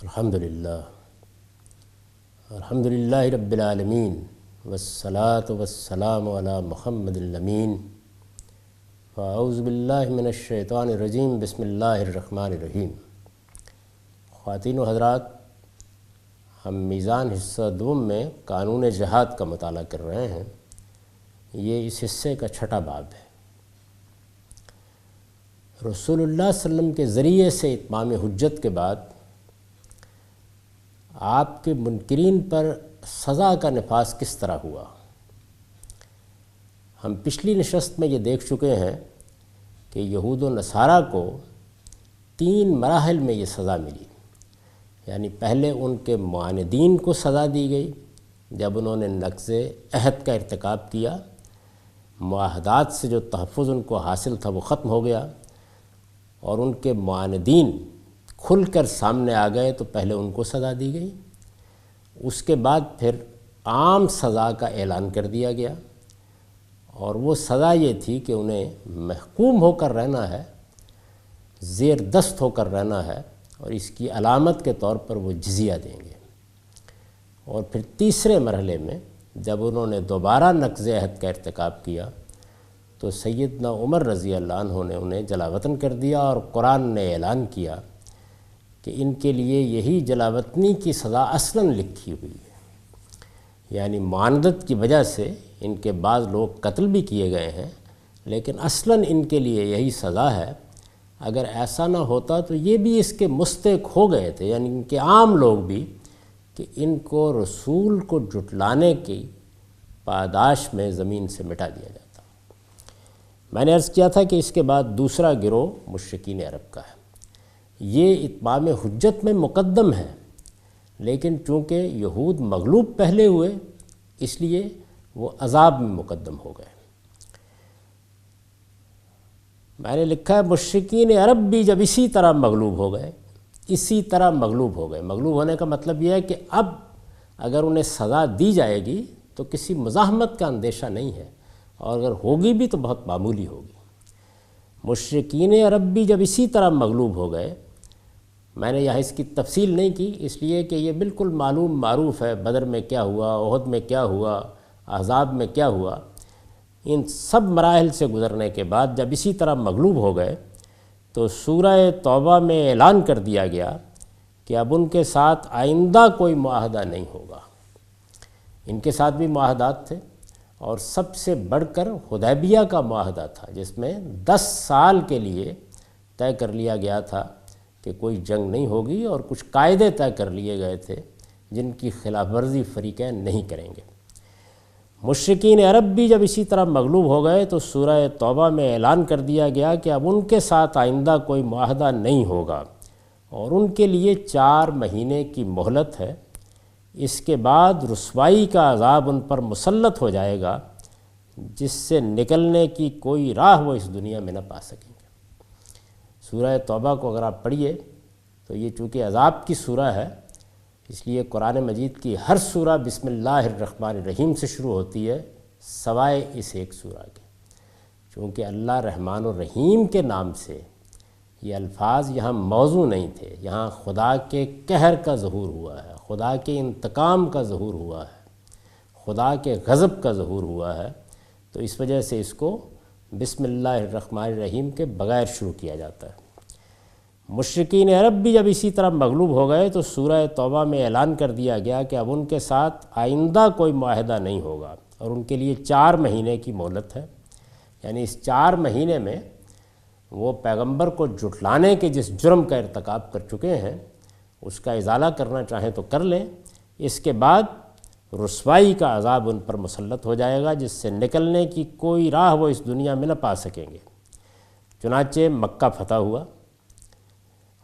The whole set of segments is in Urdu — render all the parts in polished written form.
الحمدللہ الحمدللہ رب العالمین والصلاة والسلام علی محمد الامین فاعوذ باللہ من الشیطان الرجیم بسم اللہ الرحمن الرحیم۔ خواتین و حضرات، ہم میزان حصہ دوم میں قانون جہاد کا مطالعہ کر رہے ہیں۔ یہ اس حصے کا چھٹا باب ہے۔ رسول اللہ صلی اللہ علیہ وسلم کے ذریعے سے اتمام حجت کے بعد آپ کے منکرین پر سزا کا نفاذ کس طرح ہوا؟ ہم پچھلی نشست میں یہ دیکھ چکے ہیں کہ یہود و نصارہ کو 3 مراحل میں یہ سزا ملی۔ یعنی پہلے ان کے معاندین کو سزا دی گئی جب انہوں نے نقض عہد کا ارتکاب کیا، معاہدات سے جو تحفظ ان کو حاصل تھا وہ ختم ہو گیا، اور ان کے معاندین کھل کر سامنے آ گئے تو پہلے ان کو سزا دی گئی۔ اس کے بعد پھر عام سزا کا اعلان کر دیا گیا، اور وہ سزا یہ تھی کہ انہیں محکوم ہو کر رہنا ہے، زیر دست ہو کر رہنا ہے، اور اس کی علامت کے طور پر وہ جزیہ دیں گے۔ اور پھر تیسرے مرحلے میں جب انہوں نے دوبارہ نقض عہد کا ارتکاب کیا تو سیدنا عمر رضی اللہ عنہ نے انہیں جلاوطن کر دیا، اور قرآن نے اعلان کیا کہ ان کے لیے یہی جلاوطنی کی سزا اصلاً لکھی ہوئی ہے۔ یعنی معاندت کی وجہ سے ان کے بعض لوگ قتل بھی کیے گئے ہیں، لیکن اصلاً ان کے لیے یہی سزا ہے۔ اگر ایسا نہ ہوتا تو یہ بھی اس کے مستحق ہو گئے تھے، یعنی ان کے عام لوگ بھی، کہ ان کو رسول کو جھٹلانے کی پاداش میں زمین سے مٹا دیا جاتا۔ میں نے عرض کیا تھا کہ اس کے بعد دوسرا گروہ مشرکین عرب کا ہے۔ یہ اتمام حجت میں مقدم ہے، لیکن چونکہ یہود مغلوب پہلے ہوئے اس لیے وہ عذاب میں مقدم ہو گئے۔ میں نے لکھا ہے مشرکین عرب بھی جب اسی طرح مغلوب ہو گئے، مغلوب ہونے کا مطلب یہ ہے کہ اب اگر انہیں سزا دی جائے گی تو کسی مزاحمت کا اندیشہ نہیں ہے، اور اگر ہوگی بھی تو بہت معمولی ہوگی۔ مشرکین عرب بھی جب اسی طرح مغلوب ہو گئے، میں نے یہاں اس کی تفصیل نہیں کی اس لیے کہ یہ بالکل معروف ہے، بدر میں کیا ہوا، احد میں کیا ہوا، احزاب میں کیا ہوا۔ ان سب مراحل سے گزرنے کے بعد جب اسی طرح مغلوب ہو گئے تو سورہ توبہ میں اعلان کر دیا گیا کہ اب ان کے ساتھ آئندہ کوئی معاہدہ نہیں ہوگا۔ ان کے ساتھ بھی معاہدات تھے، اور سب سے بڑھ کر حدیبیہ کا معاہدہ تھا، جس میں 10 سال کے لیے طے کر لیا گیا تھا کہ کوئی جنگ نہیں ہوگی، اور کچھ قاعدے طے کر لیے گئے تھے جن کی خلاف ورزی فریقین نہیں کریں گے۔ مشرکین عرب بھی جب اسی طرح مغلوب ہو گئے تو سورہ توبہ میں اعلان کر دیا گیا کہ اب ان کے ساتھ آئندہ کوئی معاہدہ نہیں ہوگا، اور ان کے لیے 4 مہینے کی مہلت ہے۔ اس کے بعد رسوائی کا عذاب ان پر مسلط ہو جائے گا، جس سے نکلنے کی کوئی راہ وہ اس دنیا میں نہ پا سکیں گے۔ سورہ توبہ کو اگر آپ پڑھیے تو یہ چونکہ عذاب کی سورہ ہے، اس لیے قرآن مجید کی ہر سورہ بسم اللہ الرحمن الرحیم سے شروع ہوتی ہے، سوائے اس ایک سورہ کے۔ چونکہ اللہ رحمان الرحیم کے نام سے یہ الفاظ یہاں موضوع نہیں تھے، یہاں خدا کے قہر کا ظہور ہوا ہے، خدا کے انتقام کا ظہور ہوا ہے، خدا کے غضب کا ظہور ہوا ہے، تو اس وجہ سے اس کو بسم اللہ الرحمن الرحیم کے بغیر شروع کیا جاتا ہے۔ مشرکین عرب بھی جب اسی طرح مغلوب ہو گئے تو سورہ توبہ میں اعلان کر دیا گیا کہ اب ان کے ساتھ آئندہ کوئی معاہدہ نہیں ہوگا، اور ان کے لیے 4 مہینے کی مہلت ہے۔ یعنی اس 4 مہینے میں وہ پیغمبر کو جھٹلانے کے جس جرم کا ارتکاب کر چکے ہیں اس کا ازالہ کرنا چاہیں تو کر لیں۔ اس کے بعد رسوائی کا عذاب ان پر مسلط ہو جائے گا، جس سے نکلنے کی کوئی راہ وہ اس دنیا میں نہ پا سکیں گے۔ چنانچہ مکہ فتح ہوا،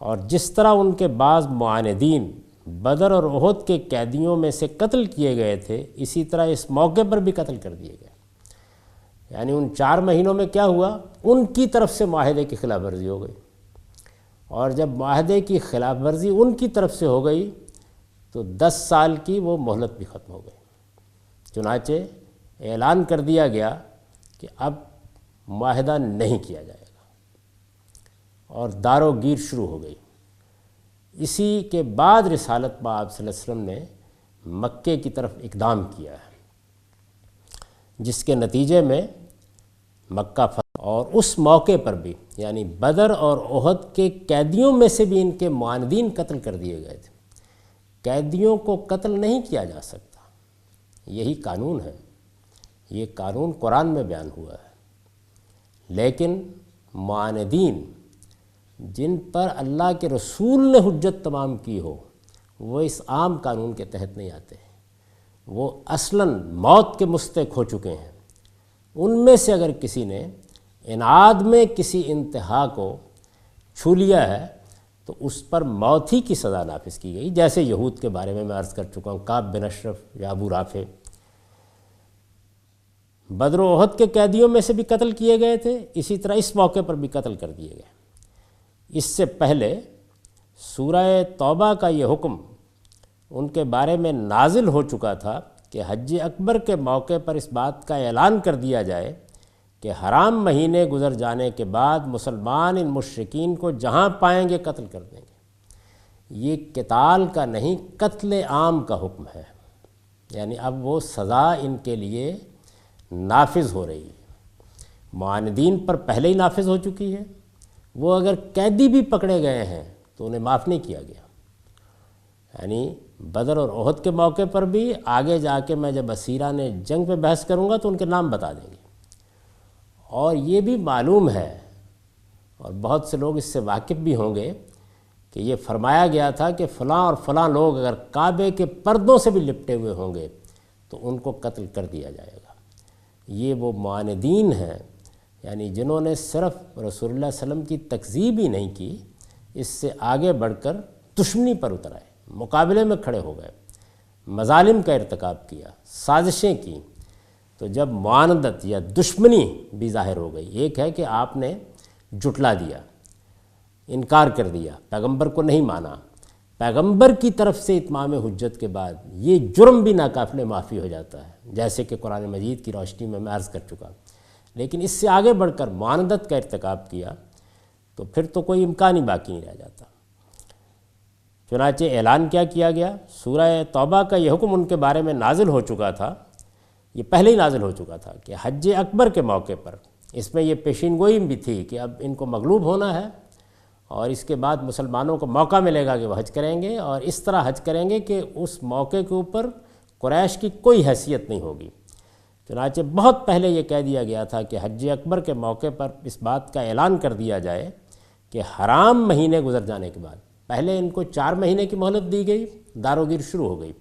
اور جس طرح ان کے بعض معاندین بدر اور احد کے قیدیوں میں سے قتل کیے گئے تھے، اسی طرح اس موقع پر بھی قتل کر دیے گئے۔ یعنی ان 4 مہینوں میں کیا ہوا، ان کی طرف سے معاہدے کی خلاف ورزی ہو گئی، اور جب معاہدے کی خلاف ورزی ان کی طرف سے ہو گئی تو 10 سال کی وہ مہلت بھی ختم ہو گئی۔ چنانچہ اعلان کر دیا گیا کہ اب معاہدہ نہیں کیا جائے گا، اور دار و گیر شروع ہو گئی۔ اسی کے بعد رسالت میں آپ صلی اللہ علیہ وسلم نے مکے کی طرف اقدام کیا ہے، جس کے نتیجے میں مکہ فتح، اور اس موقع پر بھی یعنی بدر اور احد کے قیدیوں میں سے بھی ان کے معاندین قتل کر دیے گئے تھے۔ قیدیوں کو قتل نہیں کیا جا سکتا، یہی قانون ہے، یہ قانون قرآن میں بیان ہوا ہے، لیکن معاندین جن پر اللہ کے رسول نے حجت تمام کی ہو وہ اس عام قانون کے تحت نہیں آتے، وہ اصلاً موت کے مستحق ہو چکے ہیں۔ ان میں سے اگر کسی نے انعاد میں کسی انتہا کو چھو لیا ہے تو اس پر موت ہی کی سزا نافذ کی گئی، جیسے یہود کے بارے میں عرض کر چکا ہوں، کعب بن اشرف یا ابو رافع۔ بدر و احد کے قیدیوں میں سے بھی قتل کیے گئے تھے، اسی طرح اس موقع پر بھی قتل کر دیے گئے۔ اس سے پہلے سورہ توبہ کا یہ حکم ان کے بارے میں نازل ہو چکا تھا کہ حج اکبر کے موقع پر اس بات کا اعلان کر دیا جائے کہ حرام مہینے گزر جانے کے بعد مسلمان ان مشرکین کو جہاں پائیں گے قتل کر دیں گے۔ یہ قتال کا نہیں، قتل عام کا حکم ہے، یعنی اب وہ سزا ان کے لیے نافذ ہو رہی ہے۔ معاندین پر پہلے ہی نافذ ہو چکی ہے، وہ اگر قیدی بھی پکڑے گئے ہیں تو انہیں معاف نہیں کیا گیا۔ یعنی بدر اور احد کے موقع پر بھی آگے جا کے میں جب اسیران جنگ پہ بحث کروں گا تو ان کے نام بتا دیں گے، اور یہ بھی معلوم ہے اور بہت سے لوگ اس سے واقف بھی ہوں گے کہ یہ فرمایا گیا تھا کہ فلاں اور فلاں لوگ اگر کعبے کے پردوں سے بھی لپٹے ہوئے ہوں گے تو ان کو قتل کر دیا جائے گا۔ یہ وہ معاندین ہیں، یعنی جنہوں نے صرف رسول اللہ صلی اللہ علیہ وسلم کی تکذیب ہی نہیں کی، اس سے آگے بڑھ کر دشمنی پر اتر آئے، مقابلے میں کھڑے ہو گئے، مظالم کا ارتکاب کیا، سازشیں کی۔ تو جب معاندت یا دشمنی بھی ظاہر ہو گئی، ایک ہے کہ آپ نے جھٹلا دیا، انکار کر دیا، پیغمبر کو نہیں مانا، پیغمبر کی طرف سے اتمام حجت کے بعد یہ جرم بھی ناقابل معافی ہو جاتا ہے، جیسے کہ قرآن مجید کی روشنی میں عرض کر چکا۔ لیکن اس سے آگے بڑھ کر معاندت کا ارتکاب کیا تو پھر تو کوئی امکان ہی باقی نہیں رہ جاتا۔ چنانچہ اعلان کیا گیا، سورہ توبہ کا یہ حکم ان کے بارے میں نازل ہو چکا تھا، یہ پہلے ہی نازل ہو چکا تھا کہ حج اکبر کے موقع پر، اس میں یہ پیشین گوئی بھی تھی کہ اب ان کو مغلوب ہونا ہے اور اس کے بعد مسلمانوں کو موقع ملے گا کہ وہ حج کریں گے، اور اس طرح حج کریں گے کہ اس موقع کے اوپر قریش کی کوئی حیثیت نہیں ہوگی۔ چنانچہ بہت پہلے یہ کہہ دیا گیا تھا کہ حج اکبر کے موقع پر اس بات کا اعلان کر دیا جائے کہ حرام مہینے گزر جانے کے بعد، پہلے ان کو 4 مہینے کی مہلت دی گئی، داروگیر شروع ہو گئی۔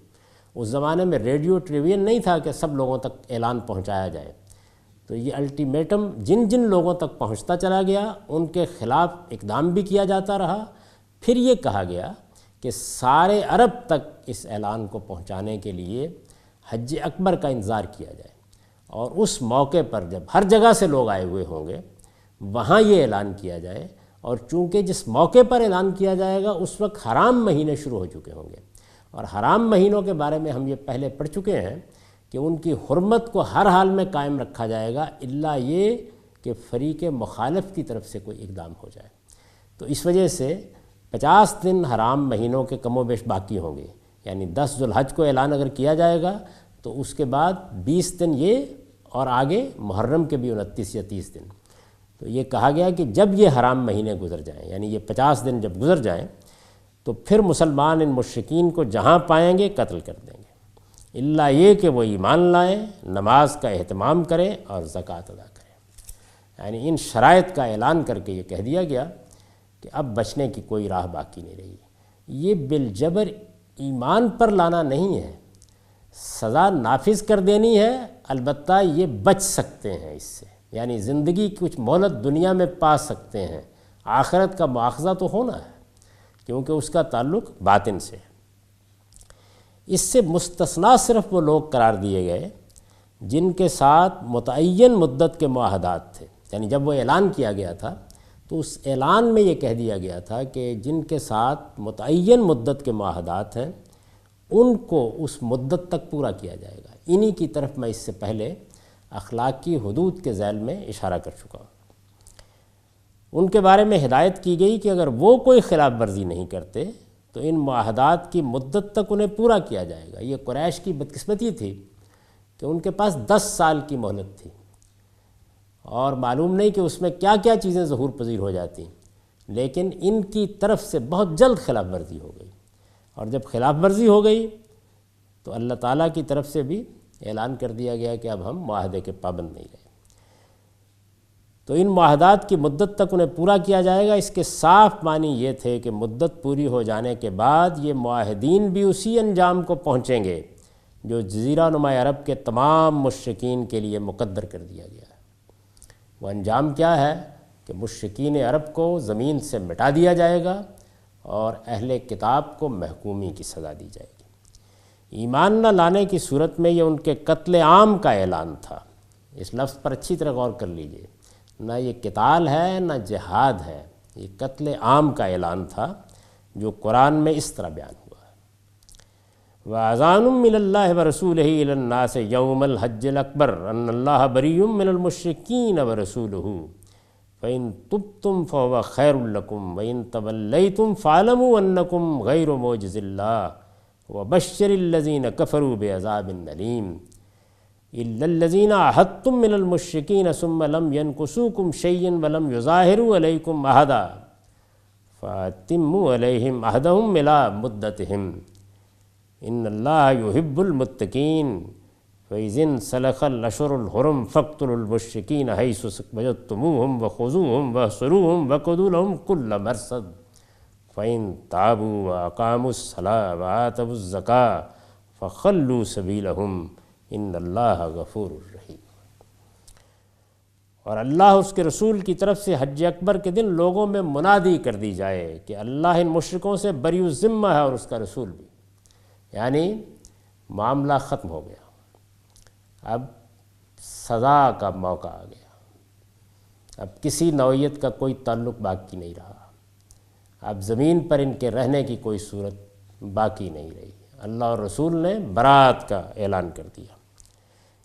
اس زمانے میں ریڈیو ٹیلیویژن نہیں تھا کہ سب لوگوں تک اعلان پہنچایا جائے، تو یہ الٹیمیٹم جن جن لوگوں تک پہنچتا چلا گیا ان کے خلاف اقدام بھی کیا جاتا رہا۔ پھر یہ کہا گیا کہ سارے عرب تک اس اعلان کو پہنچانے کے لیے حج اکبر کا انتظار کیا جائے، اور اس موقع پر جب ہر جگہ سے لوگ آئے ہوئے ہوں گے وہاں یہ اعلان کیا جائے، اور چونکہ جس موقع پر اعلان کیا جائے گا اس وقت حرام مہینے شروع ہو چکے ہوں گے، اور حرام مہینوں کے بارے میں ہم یہ پہلے پڑھ چکے ہیں کہ ان کی حرمت کو ہر حال میں قائم رکھا جائے گا، الا یہ کہ فریق مخالف کی طرف سے کوئی اقدام ہو جائے۔ تو اس وجہ سے 50 دن حرام مہینوں کے کم و بیش باقی ہوں گے، یعنی 10 ذوالحج کو اعلان اگر کیا جائے گا تو اس کے بعد 20 دن یہ، اور آگے محرم کے بھی 29 یا 30 دن۔ تو یہ کہا گیا کہ جب یہ حرام مہینے گزر جائیں، یعنی یہ 50 دن جب گزر جائیں تو پھر مسلمان ان مشرکین کو جہاں پائیں گے قتل کر دیں گے، الا یہ کہ وہ ایمان لائیں، نماز کا اہتمام کریں اور زکوٰۃ ادا کریں۔ یعنی ان شرائط کا اعلان کر کے یہ کہہ دیا گیا کہ اب بچنے کی کوئی راہ باقی نہیں رہی۔ یہ بالجبر ایمان پر لانا نہیں ہے، سزا نافذ کر دینی ہے، البتہ یہ بچ سکتے ہیں اس سے، یعنی زندگی کی کچھ مہلت دنیا میں پا سکتے ہیں، آخرت کا مواخذہ تو ہونا ہے کیونکہ اس کا تعلق باطن سے ہے۔ اس سے مستثنا صرف وہ لوگ قرار دیے گئے جن کے ساتھ متعین مدت کے معاہدات تھے، یعنی جب وہ اعلان کیا گیا تھا تو اس اعلان میں یہ کہہ دیا گیا تھا کہ جن کے ساتھ متعین مدت کے معاہدات ہیں ان کو اس مدت تک پورا کیا جائے گا۔ انہی کی طرف میں اس سے پہلے اخلاقی حدود کے ذیل میں اشارہ کر چکا ہوں۔ ان کے بارے میں ہدایت کی گئی کہ اگر وہ کوئی خلاف ورزی نہیں کرتے تو ان معاہدات کی مدت تک انہیں پورا کیا جائے گا۔ یہ قریش کی بدقسمتی تھی کہ ان کے پاس 10 سال کی مہلت تھی، اور معلوم نہیں کہ اس میں کیا کیا چیزیں ظہور پذیر ہو جاتی، لیکن ان کی طرف سے بہت جلد خلاف ورزی ہو گئی، اور جب خلاف ورزی ہو گئی تو اللہ تعالیٰ کی طرف سے بھی اعلان کر دیا گیا کہ اب ہم معاہدے کے پابند نہیں رہے۔ تو ان معاہدات کی مدت تک انہیں پورا کیا جائے گا۔ اس کے صاف معنی یہ تھے کہ مدت پوری ہو جانے کے بعد یہ معاہدین بھی اسی انجام کو پہنچیں گے جو جزیرہ نما عرب کے تمام مشرکین کے لیے مقدر کر دیا گیا ہے۔ وہ انجام کیا ہے کہ مشرکین عرب کو زمین سے مٹا دیا جائے گا اور اہل کتاب کو محکومی کی سزا دی جائے گی۔ ایمان نہ لانے کی صورت میں یہ ان کے قتل عام کا اعلان تھا۔ اس لفظ پر اچھی طرح غور کر لیجئے، نہ یہ قتال ہے نہ جہاد ہے، یہ قتل عام کا اعلان تھا جو قرآن میں اس طرح بیان ہوا ہے۔ وَأَذَانٌ مِّنَ اللَّهِ وَرَسُولِهِ إِلَى النَّاسِ يَوْمَ الْحَجِّ الْأَكْبَرِ أَنَّ اللَّهَ بَرِيٌّ مِّنَ الْمُشْرِكِينَ وَرَسُولُهُ فَإِن تُبْتُمْ فَهُوَ خَيْرٌ لَّكُمْ وَإِن تَوَلَّيْتُمْ فَاعْلَمُوا أَنَّكُمْ غَيْرُ مُعْجِزِي اللَّهِ وَبَشِّرِ الَّذِينَ كَفَرُوا بِعَذَابٍ أَلِيمٍ إِلَّا الَّذِينَ عَاهَدتُّم مِّنَ الْمُشْرِكِينَ ثُمَّ لَمْ يَنكُثُوكُمْ شَيْئًا وَلَمْ يُظَاهِرُوا عَلَيْكُمْ أَحَدًا فَأَتِمُّوا عَلَيْهِمْ عَهْدَهُمْ إِلَىٰ مُدَّتِهِمْ إِنَّ اللَّهَ يُحِبُّ الْمُتَّقِينَ فَإِذَا انسَلَخَ الْأَشْهُرُ الْحُرُمُ فَاقْتُلُوا الْمُشْرِكِينَ حَيْثُ وَجَدتُّمُوهُمْ وَخُذُوهُمْ وَاحْصُرُوهُمْ وَاقْعُدُوا لَهُمْ كُلَّ مَرْصَدٍ فَإِن تَابُوا وَأَقَامُوا الصَّلَاةَ وَآتَوُا الزَّكَاةَ فَخَلُّوا سَبِيلَهُمْ ان اللہ غفور الرحیم۔ اور اللہ اس کے رسول کی طرف سے حج اکبر کے دن لوگوں میں منادی کر دی جائے کہ اللہ ان مشرکوں سے بری الذمہ ہے اور اس کا رسول بھی، یعنی معاملہ ختم ہو گیا، اب سزا کا موقع آ گیا، اب کسی نوعیت کا کوئی تعلق باقی نہیں رہا، اب زمین پر ان کے رہنے کی کوئی صورت باقی نہیں رہی۔ اللہ اور رسول نے برات کا اعلان کر دیا۔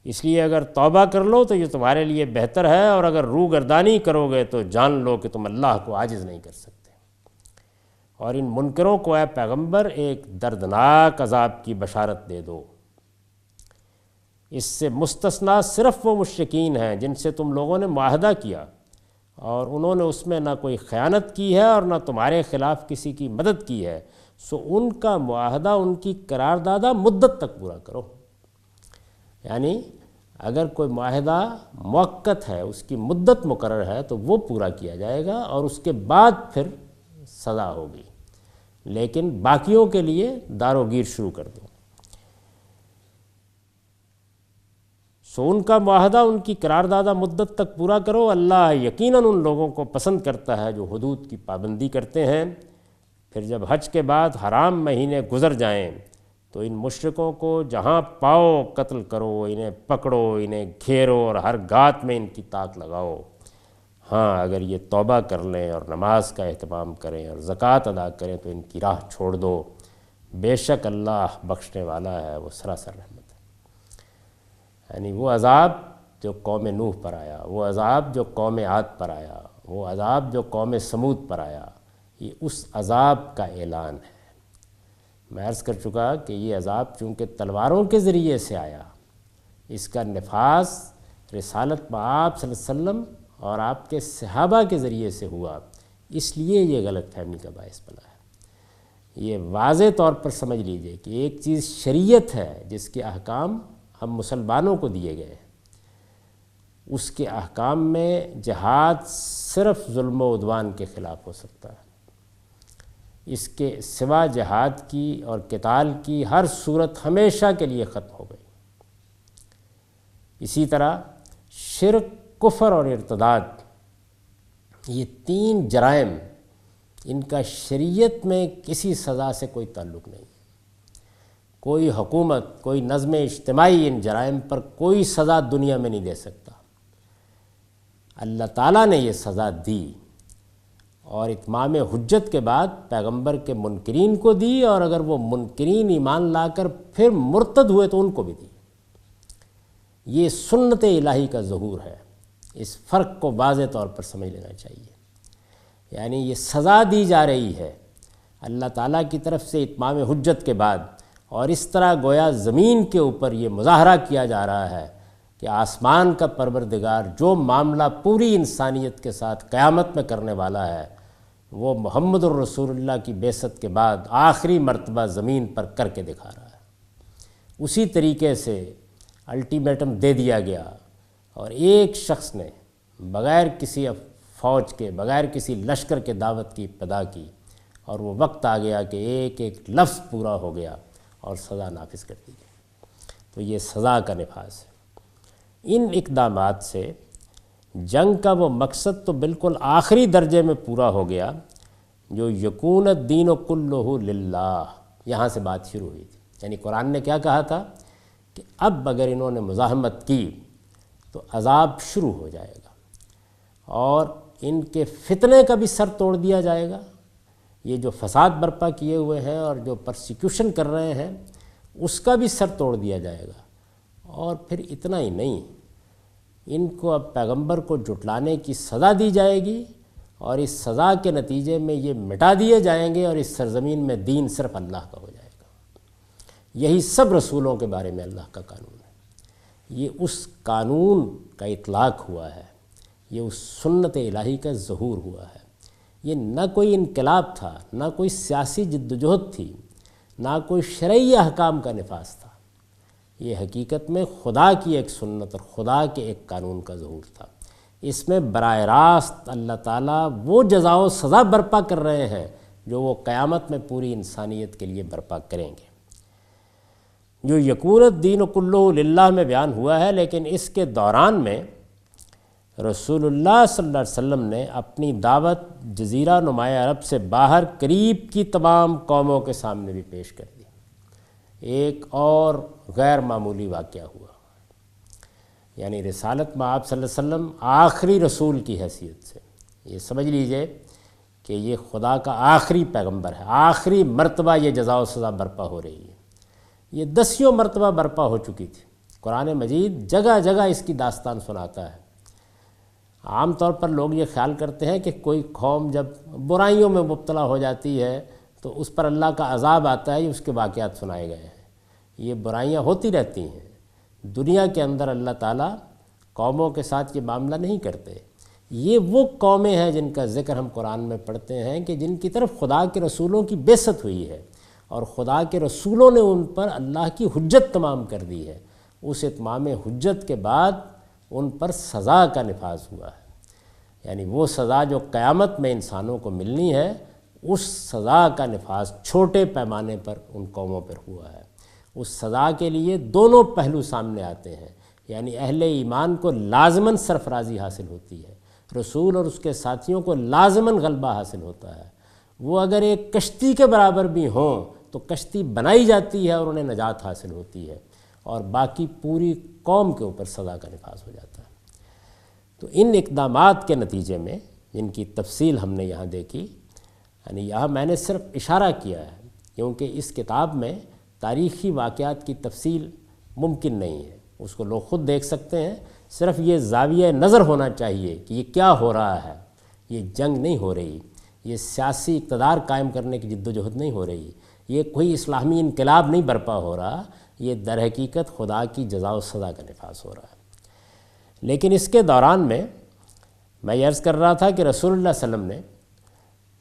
اس لیے اگر توبہ کر لو تو یہ تمہارے لیے بہتر ہے، اور اگر روح گردانی کرو گے تو جان لو کہ تم اللہ کو عاجز نہیں کر سکتے۔ اور ان منکروں کو اے پیغمبر ایک دردناک عذاب کی بشارت دے دو۔ اس سے مستثنیٰ صرف وہ مشرکین ہیں جن سے تم لوگوں نے معاہدہ کیا اور انہوں نے اس میں نہ کوئی خیانت کی ہے اور نہ تمہارے خلاف کسی کی مدد کی ہے، سو ان کا معاہدہ، ان کی قراردادہ مدت تک پورا کرو۔ یعنی اگر کوئی معاہدہ مؤقت ہے، اس کی مدت مقرر ہے تو وہ پورا کیا جائے گا اور اس کے بعد پھر سزا ہوگی، لیکن باقیوں کے لیے دار و گیر شروع کر دو۔ سو ان کا معاہدہ، ان کی قراردادہ مدت تک پورا کرو۔ اللہ یقیناً ان لوگوں کو پسند کرتا ہے جو حدود کی پابندی کرتے ہیں۔ پھر جب حج کے بعد حرام مہینے گزر جائیں تو ان مشرکوں کو جہاں پاؤ قتل کرو، انہیں پکڑو، انہیں گھیرو اور ہر گات میں ان کی طاق لگاؤ۔ ہاں، اگر یہ توبہ کر لیں اور نماز کا اہتمام کریں اور زکوٰۃ ادا کریں تو ان کی راہ چھوڑ دو، بے شک اللہ بخشنے والا ہے، وہ سراسر رحمت ہے۔ یعنی وہ عذاب جو قوم نوح پر آیا، وہ عذاب جو قوم عاد پر آیا، وہ عذاب جو قوم سمود پر آیا، یہ اس عذاب کا اعلان ہے۔ میں عرض کر چکا کہ یہ عذاب چونکہ تلواروں کے ذریعے سے آیا، اس کا نفاذ رسالت آپ صلی اللہ علیہ وسلم اور آپ کے صحابہ کے ذریعے سے ہوا، اس لیے یہ غلط فہمی کا باعث بنا ہے۔ یہ واضح طور پر سمجھ لیجئے کہ ایک چیز شریعت ہے جس کے احکام ہم مسلمانوں کو دیے گئے ہیں، اس کے احکام میں جہاد صرف ظلم و عدوان کے خلاف ہو سکتا ہے، اس کے سوا جہاد کی اور قتال کی ہر صورت ہمیشہ کے لیے ختم ہو گئی۔ اسی طرح شرک، کفر اور ارتداد، یہ تین جرائم، ان کا شریعت میں کسی سزا سے کوئی تعلق نہیں۔ کوئی حکومت، کوئی نظم اجتماعی ان جرائم پر کوئی سزا دنیا میں نہیں دے سکتا۔ اللہ تعالیٰ نے یہ سزا دی اور اتمام حجت کے بعد پیغمبر کے منکرین کو دی، اور اگر وہ منکرین ایمان لا کر پھر مرتد ہوئے تو ان کو بھی دی۔ یہ سنت الہی کا ظہور ہے، اس فرق کو واضح طور پر سمجھ لینا چاہیے۔ یعنی یہ سزا دی جا رہی ہے، اللہ تعالیٰ کی طرف سے اتمام حجت کے بعد، اور اس طرح گویا زمین کے اوپر یہ مظاہرہ کیا جا رہا ہے کہ آسمان کا پروردگار جو معاملہ پوری انسانیت کے ساتھ قیامت میں کرنے والا ہے وہ محمد الرسول اللہ کی بعثت کے بعد آخری مرتبہ زمین پر کر کے دکھا رہا ہے۔ اسی طریقے سے الٹیمیٹم دے دیا گیا، اور ایک شخص نے بغیر کسی فوج کے، بغیر کسی لشکر کے دعوت کی ابتدا کی، اور وہ وقت آ گیا کہ ایک ایک لفظ پورا ہو گیا اور سزا نافذ کر دی گئی۔ تو یہ سزا کا نفاذ ہے۔ ان اقدامات سے جنگ کا وہ مقصد تو بالکل آخری درجے میں پورا ہو گیا جو یکون الدین کلہ للہ، یہاں سے بات شروع ہوئی تھی۔ یعنی قرآن نے کیا کہا تھا کہ اب اگر انہوں نے مزاحمت کی تو عذاب شروع ہو جائے گا، اور ان کے فتنے کا بھی سر توڑ دیا جائے گا۔ یہ جو فساد برپا کیے ہوئے ہیں اور جو پرسیکیوشن کر رہے ہیں اس کا بھی سر توڑ دیا جائے گا۔ اور پھر اتنا ہی نہیں، ان کو اب پیغمبر کو جھٹلانے کی سزا دی جائے گی، اور اس سزا کے نتیجے میں یہ مٹا دیے جائیں گے، اور اس سرزمین میں دین صرف اللہ کا ہو جائے گا۔ یہی سب رسولوں کے بارے میں اللہ کا قانون ہے۔ یہ اس قانون کا اطلاق ہوا ہے، یہ اس سنت الہی کا ظہور ہوا ہے۔ یہ نہ کوئی انقلاب تھا، نہ کوئی سیاسی جدوجہد تھی، نہ کوئی شرعی احکام کا نفاذ تھا۔ یہ حقیقت میں خدا کی ایک سنت اور خدا کے ایک قانون کا ظہور تھا۔ اس میں براہ راست اللہ تعالیٰ وہ جزا و سزا برپا کر رہے ہیں جو وہ قیامت میں پوری انسانیت کے لیے برپا کریں گے۔ جو یکون الدین کلہ للہ میں بیان ہوا ہے، لیکن اس کے دوران میں رسول اللہ صلی اللہ علیہ وسلم نے اپنی دعوت جزیرہ نمایاں عرب سے باہر قریب کی تمام قوموں کے سامنے بھی پیش کر دی۔ ایک اور غیر معمولی واقعہ ہوا، یعنی رسالت میں آپ صلی اللہ علیہ وسلم آخری رسول کی حیثیت سے، یہ سمجھ لیجئے کہ یہ خدا کا آخری پیغمبر ہے، آخری مرتبہ یہ جزا و سزا برپا ہو رہی ہے۔ یہ 10 مرتبہ برپا ہو چکی تھی۔ قرآن مجید جگہ جگہ اس کی داستان سناتا ہے۔ عام طور پر لوگ یہ خیال کرتے ہیں کہ کوئی قوم جب برائیوں میں مبتلا ہو جاتی ہے تو اس پر اللہ کا عذاب آتا ہے، اس کے واقعات سنائے گئے ہیں۔ یہ برائیاں ہوتی رہتی ہیں۔ دنیا کے اندر اللہ تعالیٰ قوموں کے ساتھ یہ معاملہ نہیں کرتے۔ یہ وہ قومیں ہیں جن کا ذکر ہم قرآن میں پڑھتے ہیں کہ جن کی طرف خدا کے رسولوں کی بعثت ہوئی ہے، اور خدا کے رسولوں نے ان پر اللہ کی حجت تمام کر دی ہے۔ اس اتمام حجت کے بعد ان پر سزا کا نفاذ ہوا ہے، یعنی وہ سزا جو قیامت میں انسانوں کو ملنی ہے، اس سزا کا نفاذ چھوٹے پیمانے پر ان قوموں پر ہوا ہے۔ اس سزا کے لیے دونوں پہلو سامنے آتے ہیں، یعنی اہل ایمان کو لازماً سرفرازی حاصل ہوتی ہے، رسول اور اس کے ساتھیوں کو لازماً غلبہ حاصل ہوتا ہے۔ وہ اگر ایک کشتی کے برابر بھی ہوں تو کشتی بنائی جاتی ہے اور انہیں نجات حاصل ہوتی ہے، اور باقی پوری قوم کے اوپر سزا کا نفاذ ہو جاتا ہے۔ تو ان اقدامات کے نتیجے میں جن کی تفصیل ہم نے یہاں دیکھی، یعنی یہاں میں نے صرف اشارہ کیا ہے، کیونکہ اس کتاب میں تاریخی واقعات کی تفصیل ممکن نہیں ہے، اس کو لوگ خود دیکھ سکتے ہیں۔ صرف یہ زاویہ نظر ہونا چاہیے کہ یہ کیا ہو رہا ہے۔ یہ جنگ نہیں ہو رہی، یہ سیاسی اقتدار قائم کرنے کی جدوجہد نہیں ہو رہی، یہ کوئی اسلامی انقلاب نہیں برپا ہو رہا، یہ در حقیقت خدا کی جزا و سزا کا نفاذ ہو رہا ہے۔ لیکن اس کے دوران میں یہ عرض کر رہا تھا کہ رسول اللہ صلی اللہ علیہ وسلم نے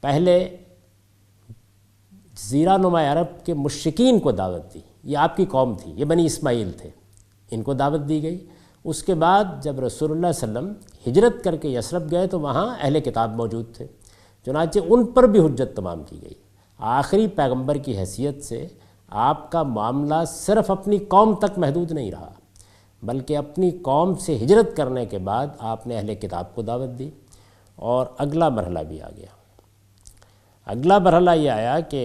پہلے جزیرہ نما عرب کے مشرکین کو دعوت دی۔ یہ آپ کی قوم تھی، یہ بنی اسماعیل تھے، ان کو دعوت دی گئی۔ اس کے بعد جب رسول اللہ صلی اللہ علیہ وسلم ہجرت کر کے یثرب گئے تو وہاں اہل کتاب موجود تھے، چنانچہ ان پر بھی حجت تمام کی گئی۔ آخری پیغمبر کی حیثیت سے آپ کا معاملہ صرف اپنی قوم تک محدود نہیں رہا، بلکہ اپنی قوم سے ہجرت کرنے کے بعد آپ نے اہل کتاب کو دعوت دی، اور اگلا مرحلہ بھی آ گیا۔ اگلا مرحلہ یہ آیا کہ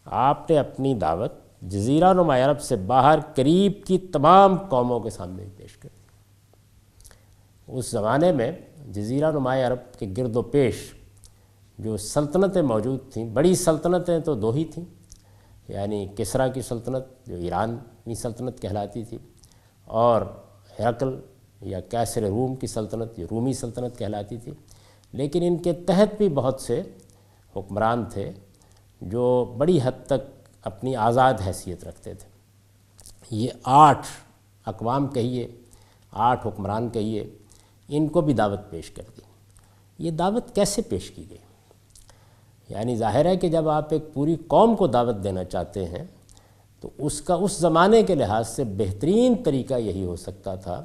آپ نے اپنی دعوت جزیرہ نما عرب سے باہر قریب کی تمام قوموں کے سامنے پیش کر دی۔ اس زمانے میں جزیرہ نما عرب کے گرد و پیش جو سلطنتیں موجود تھیں، بڑی سلطنتیں تو 2 ہی تھیں، یعنی کسریٰ کی سلطنت جو ایرانی سلطنت کہلاتی تھی، اور ہرقل یا قیصر روم کی سلطنت جو رومی سلطنت کہلاتی تھی۔ لیکن ان کے تحت بھی بہت سے حکمران تھے جو بڑی حد تک اپنی آزاد حیثیت رکھتے تھے، یہ 8 اقوام کہیے، 8 حکمران کہیے، ان کو بھی دعوت پیش کر دی۔ یہ دعوت کیسے پیش کی گئی؟ یعنی ظاہر ہے کہ جب آپ ایک پوری قوم کو دعوت دینا چاہتے ہیں تو اس کا اس زمانے کے لحاظ سے بہترین طریقہ یہی ہو سکتا تھا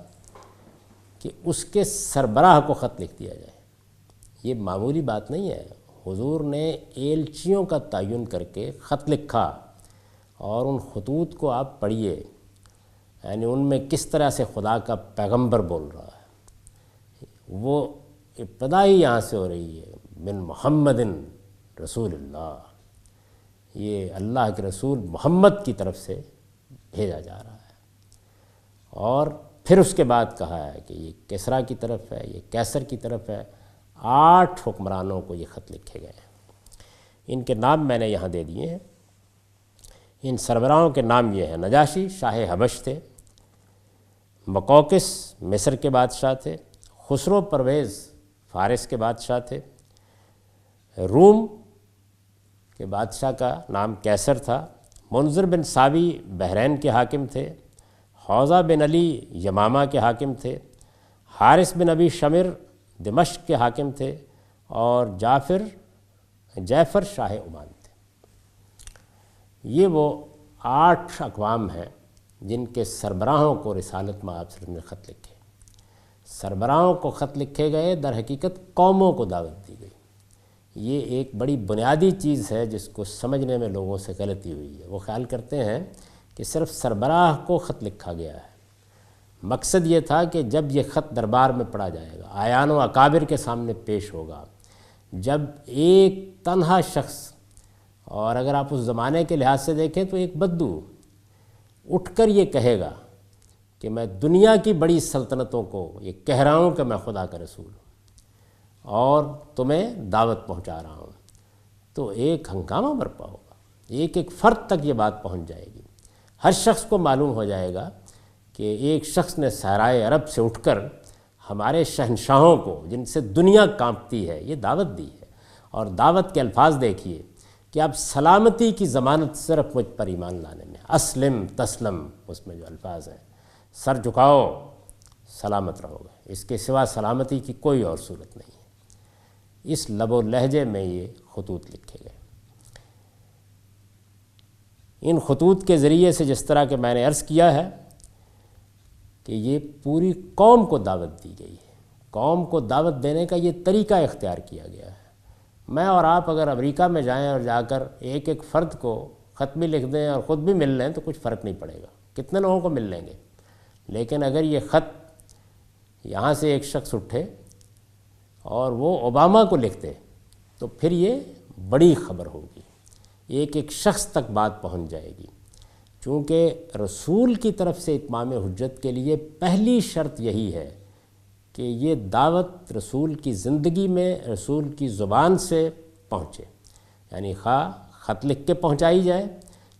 کہ اس کے سربراہ کو خط لکھ دیا جائے۔ یہ معمولی بات نہیں ہے، حضور نے ایلچیوں کا تعین کر کے خط لکھا، اور ان خطوط کو آپ پڑھیے، یعنی ان میں کس طرح سے خدا کا پیغمبر بول رہا ہے۔ وہ ابتدا ہی یہاں سے ہو رہی ہے، من محمد رسول اللہ، یہ اللہ کے رسول محمد کی طرف سے بھیجا جا رہا ہے۔ اور پھر اس کے بعد کہا ہے کہ یہ کسریٰ کی طرف ہے، یہ قیصر کی طرف ہے۔ 8 حکمرانوں کو یہ خط لکھے گئے ہیں۔ ان کے نام میں نے یہاں دے دیے ہیں۔ ان سربراہوں کے نام یہ ہیں: نجاشی شاہ حبش تھے، مقوقس مصر کے بادشاہ تھے، خسرو پرویز فارس کے بادشاہ تھے، روم کے بادشاہ کا نام قیصر تھا، منذر بن ساوی بحرین کے حاکم تھے، حوضہ بن علی یمامہ کے حاکم تھے، حارث بن ابی شمر دمشق کے حاکم تھے، اور جعفر شاہ عمان تھے۔ یہ وہ 8 اقوام ہیں جن کے سربراہوں کو رسالت میں آپ صلی اللہ علیہ وسلم نے خط لکھے۔ سربراہوں کو خط لکھے گئے، در حقیقت قوموں کو دعوت دی گئی۔ یہ ایک بڑی بنیادی چیز ہے جس کو سمجھنے میں لوگوں سے غلطی ہوئی ہے۔ وہ خیال کرتے ہیں کہ صرف سربراہ کو خط لکھا گیا ہے۔ مقصد یہ تھا کہ جب یہ خط دربار میں پڑھا جائے گا، اعیان و اکابر کے سامنے پیش ہوگا، جب ایک تنہا شخص، اور اگر آپ اس زمانے کے لحاظ سے دیکھیں تو ایک بدو اٹھ کر یہ کہے گا کہ میں دنیا کی بڑی سلطنتوں کو یہ کہہ رہا ہوں کہ میں خدا کا رسول ہوں اور تمہیں دعوت پہنچا رہا ہوں، تو ایک ہنگامہ برپا ہوگا، ایک ایک فرد تک یہ بات پہنچ جائے گی۔ ہر شخص کو معلوم ہو جائے گا کہ ایک شخص نے صحرائے عرب سے اٹھ کر ہمارے شہنشاہوں کو، جن سے دنیا کانپتی ہے، یہ دعوت دی ہے۔ اور دعوت کے الفاظ دیکھیے کہ اب سلامتی کی ضمانت صرف مجھ پر ایمان لانے میں، اسلم تسلم، اس میں جو الفاظ ہیں، سر جھکاؤ سلامت رہو گے، اس کے سوا سلامتی کی کوئی اور صورت نہیں ہے۔ اس لب و لہجے میں یہ خطوط لکھے گئے۔ ان خطوط کے ذریعے سے، جس طرح کہ میں نے عرض کیا ہے کہ یہ پوری قوم کو دعوت دی گئی ہے، قوم کو دعوت دینے کا یہ طریقہ اختیار کیا گیا ہے۔ میں اور آپ اگر امریکہ میں جائیں اور جا کر ایک ایک فرد کو خط بھی لکھ دیں اور خود بھی مل لیں تو کچھ فرق نہیں پڑے گا، کتنے لوگوں کو مل لیں گے۔ لیکن اگر یہ خط یہاں سے ایک شخص اٹھے اور وہ اوباما کو لکھ دے تو پھر یہ بڑی خبر ہوگی، ایک ایک شخص تک بات پہنچ جائے گی۔ چونکہ رسول کی طرف سے اتمام حجت کے لیے پہلی شرط یہی ہے کہ یہ دعوت رسول کی زندگی میں رسول کی زبان سے پہنچے، یعنی خط لکھ کے پہنچائی جائے،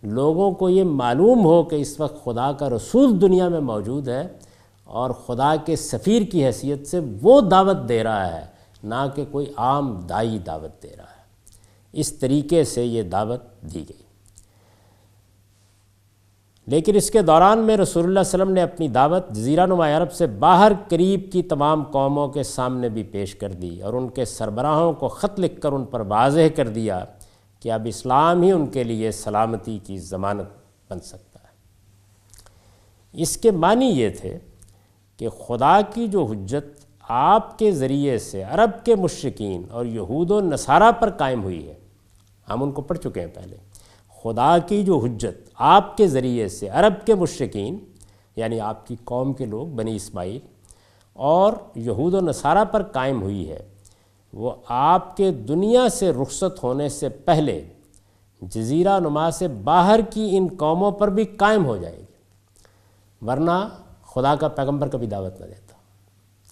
لوگوں کو یہ معلوم ہو کہ اس وقت خدا کا رسول دنیا میں موجود ہے اور خدا کے سفیر کی حیثیت سے وہ دعوت دے رہا ہے، نہ کہ کوئی عام دائی دعوت دے رہا ہے۔ اس طریقے سے یہ دعوت دی گئی۔ لیکن اس کے دوران میں رسول اللہ صلی اللہ علیہ وسلم نے اپنی دعوت جزیرہ نما عرب سے باہر قریب کی تمام قوموں کے سامنے بھی پیش کر دی، اور ان کے سربراہوں کو خط لکھ کر ان پر واضح کر دیا کہ اب اسلام ہی ان کے لیے سلامتی کی ضمانت بن سکتا ہے۔ اس کے معنی یہ تھے کہ خدا کی جو حجت آپ کے ذریعے سے عرب کے مشرکین اور یہود و نصارہ پر قائم ہوئی ہے، ہم ان کو پڑھ چکے ہیں پہلے۔ خدا کی جو حجت آپ کے ذریعے سے عرب کے مشرکین، یعنی آپ کی قوم کے لوگ بنی اسماعیل، اور یہود و نصارہ پر قائم ہوئی ہے، وہ آپ کے دنیا سے رخصت ہونے سے پہلے جزیرہ نما سے باہر کی ان قوموں پر بھی قائم ہو جائے گی، ورنہ خدا کا پیغمبر کبھی دعوت نہ دیتا۔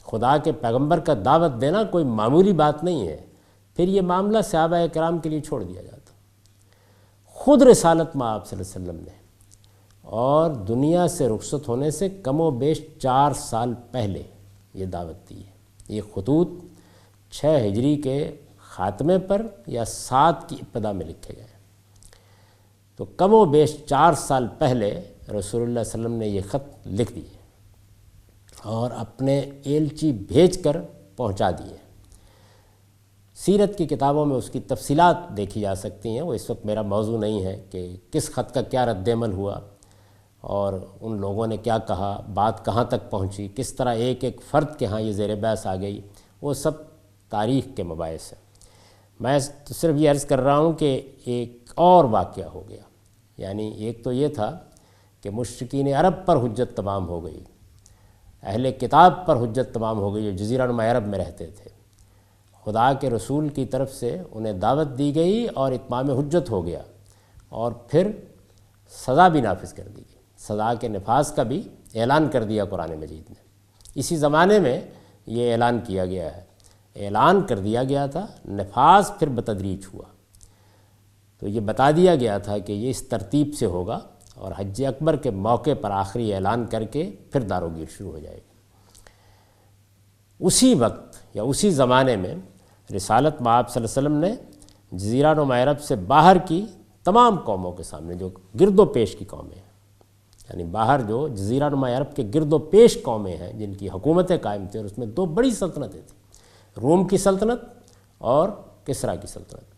خدا کے پیغمبر کا دعوت دینا کوئی معمولی بات نہیں ہے، پھر یہ معاملہ صحابہ کرام کے لیے چھوڑ دیا جاتا۔ خود رسالت میں آپ صلی اللہ علیہ وسلم نے اور دنیا سے رخصت ہونے سے کم و بیش 4 سال پہلے یہ دعوت دی ہے۔ یہ خطوط 6 ہجری کے خاتمے پر یا 7 کی ابتدا میں لکھے گئے۔ تو کم و بیش 4 سال پہلے رسول اللہ صلی اللہ علیہ وسلم نے یہ خط لکھ دیے اور اپنے ایلچی بھیج کر پہنچا دیے۔ سیرت کی کتابوں میں اس کی تفصیلات دیکھی جا سکتی ہیں، وہ اس وقت میرا موضوع نہیں ہے کہ کس خط کا کیا رد عمل ہوا اور ان لوگوں نے کیا کہا، بات کہاں تک پہنچی، کس طرح ایک ایک فرد کے ہاں یہ زیر بحث آ گئی، وہ سب تاریخ کے مباحث ہیں۔ میں تو صرف یہ عرض کر رہا ہوں کہ ایک اور واقعہ ہو گیا، یعنی ایک تو یہ تھا کہ مشرکین عرب پر حجت تمام ہو گئی، اہل کتاب پر حجت تمام ہو گئی جو جزیرہ نما عرب میں رہتے تھے، خدا کے رسول کی طرف سے انہیں دعوت دی گئی اور اتمام حجت ہو گیا، اور پھر سزا بھی نافذ کر دی گئی، سزا کے نفاذ کا بھی اعلان کر دیا قرآن مجید نے۔ اسی زمانے میں یہ اعلان کیا گیا ہے، اعلان کر دیا گیا تھا، نفاذ پھر بتدریج ہوا۔ تو یہ بتا دیا گیا تھا کہ یہ اس ترتیب سے ہوگا، اور حج اکبر کے موقع پر آخری اعلان کر کے پھر داروگیر شروع ہو جائے گی۔ اسی وقت یا اسی زمانے میں رسالت مآب صلی اللہ علیہ وسلم نے جزیرہ نما عرب سے باہر کی تمام قوموں کے سامنے، جو گرد و پیش کی قومیں ہیں، یعنی باہر جو جزیرہ نما عرب کے گرد و پیش قومیں ہیں جن کی حکومتیں قائم تھیں، اور اس میں 2 بڑی سلطنتیں تھیں، روم کی سلطنت اور کسریٰ کی سلطنت،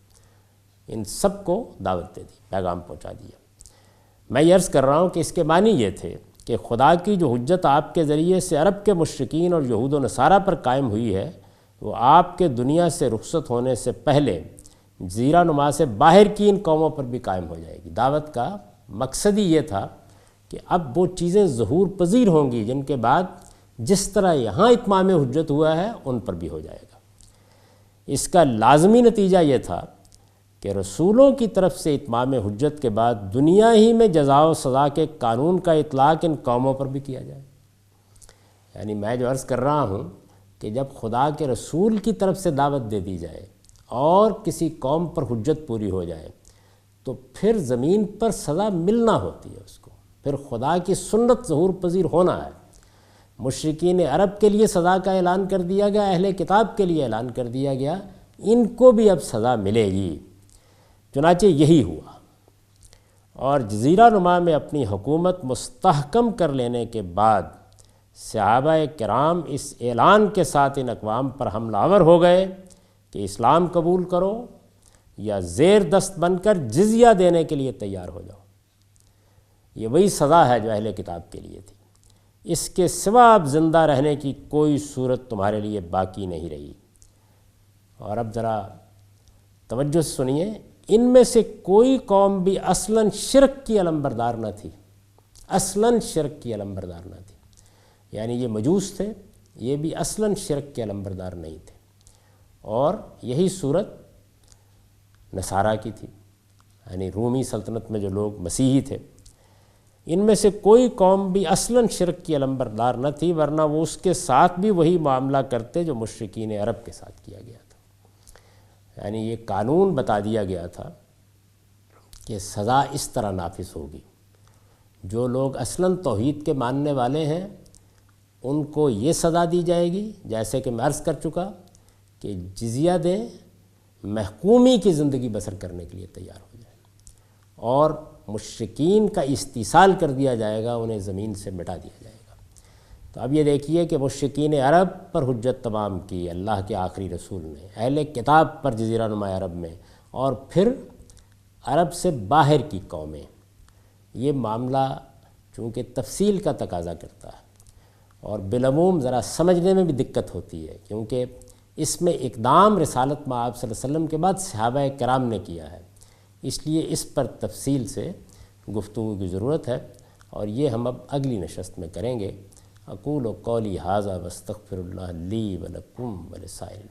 ان سب کو دعوت دے دی، پیغام پہنچا دیا۔ میں یہ عرض کر رہا ہوں کہ اس کے معنی یہ تھے کہ خدا کی جو حجت آپ کے ذریعے سے عرب کے مشرکین اور یہود و نصارہ پر قائم ہوئی ہے، وہ آپ کے دنیا سے رخصت ہونے سے پہلے جزیرہ نما سے باہر کی ان قوموں پر بھی قائم ہو جائے گی۔ دعوت کا مقصد ہی یہ تھا کہ اب وہ چیزیں ظہور پذیر ہوں گی جن کے بعد جس طرح یہاں اتمام حجت ہوا ہے ان پر بھی ہو جائے گا۔ اس کا لازمی نتیجہ یہ تھا کہ رسولوں کی طرف سے اتمام حجت کے بعد دنیا ہی میں جزا و سزا کے قانون کا اطلاق ان قوموں پر بھی کیا جائے۔ یعنی میں جو عرض کر رہا ہوں کہ جب خدا کے رسول کی طرف سے دعوت دے دی جائے اور کسی قوم پر حجت پوری ہو جائے تو پھر زمین پر سزا ملنا ہوتی ہے اس کو، پھر خدا کی سنت ظہور پذیر ہونا ہے۔ مشرکین عرب کے لیے سزا کا اعلان کر دیا گیا، اہل کتاب کے لیے اعلان کر دیا گیا، ان کو بھی اب سزا ملے گی۔ چنانچہ یہی ہوا، اور جزیرہ نما میں اپنی حکومت مستحکم کر لینے کے بعد صحابہ کرام اس اعلان کے ساتھ ان اقوام پر حملہ آور ہو گئے کہ اسلام قبول کرو یا زیر دست بن کر جزیہ دینے کے لیے تیار ہو جاؤ۔ یہ وہی سزا ہے جو اہل کتاب کے لیے تھی، اس کے سوا اب زندہ رہنے کی کوئی صورت تمہارے لیے باقی نہیں رہی۔ اور اب ذرا توجہ سے سنیے، ان میں سے کوئی قوم بھی اصلاً شرک کی علمبردار نہ تھی، اصلاً شرک کی علمبردار نہ تھی، یعنی یہ مجوس تھے، یہ بھی اصلاً شرک کے علمبردار نہیں تھے۔ اور یہی صورت نصارہ کی تھی، یعنی رومی سلطنت میں جو لوگ مسیحی تھے، ان میں سے کوئی قوم بھی اصلاً شرک کی علمبردار نہ تھی، ورنہ وہ اس کے ساتھ بھی وہی معاملہ کرتے جو مشرکین عرب کے ساتھ کیا گیا تھا۔ یعنی یہ قانون بتا دیا گیا تھا کہ سزا اس طرح نافذ ہوگی، جو لوگ اصلاً توحید کے ماننے والے ہیں ان کو یہ سزا دی جائے گی، جیسے کہ میں عرض کر چکا کہ جزیہ دیں، محکومی کی زندگی بسر کرنے کے لیے تیار ہو جائے، اور مشرکین کا استیصال کر دیا جائے گا، انہیں زمین سے مٹا دیا جائے گا۔ تو اب یہ دیکھیے کہ مشرکین عرب پر حجت تمام کی اللہ کے آخری رسول نے، اہل کتاب پر جزیرہ نما عرب میں، اور پھر عرب سے باہر کی قومیں۔ یہ معاملہ چونکہ تفصیل کا تقاضا کرتا ہے اور بالعموم ذرا سمجھنے میں بھی دقت ہوتی ہے، کیونکہ اس میں اقدام رسالت مآب صلی اللہ علیہ وسلم کے بعد صحابہ کرام نے کیا ہے، اس لیے اس پر تفصیل سے گفتگو کی ضرورت ہے، اور یہ ہم اب اگلی نشست میں کریں گے۔ اقول قولی ھذا واستغفر اللہ لی ولکم ولسائر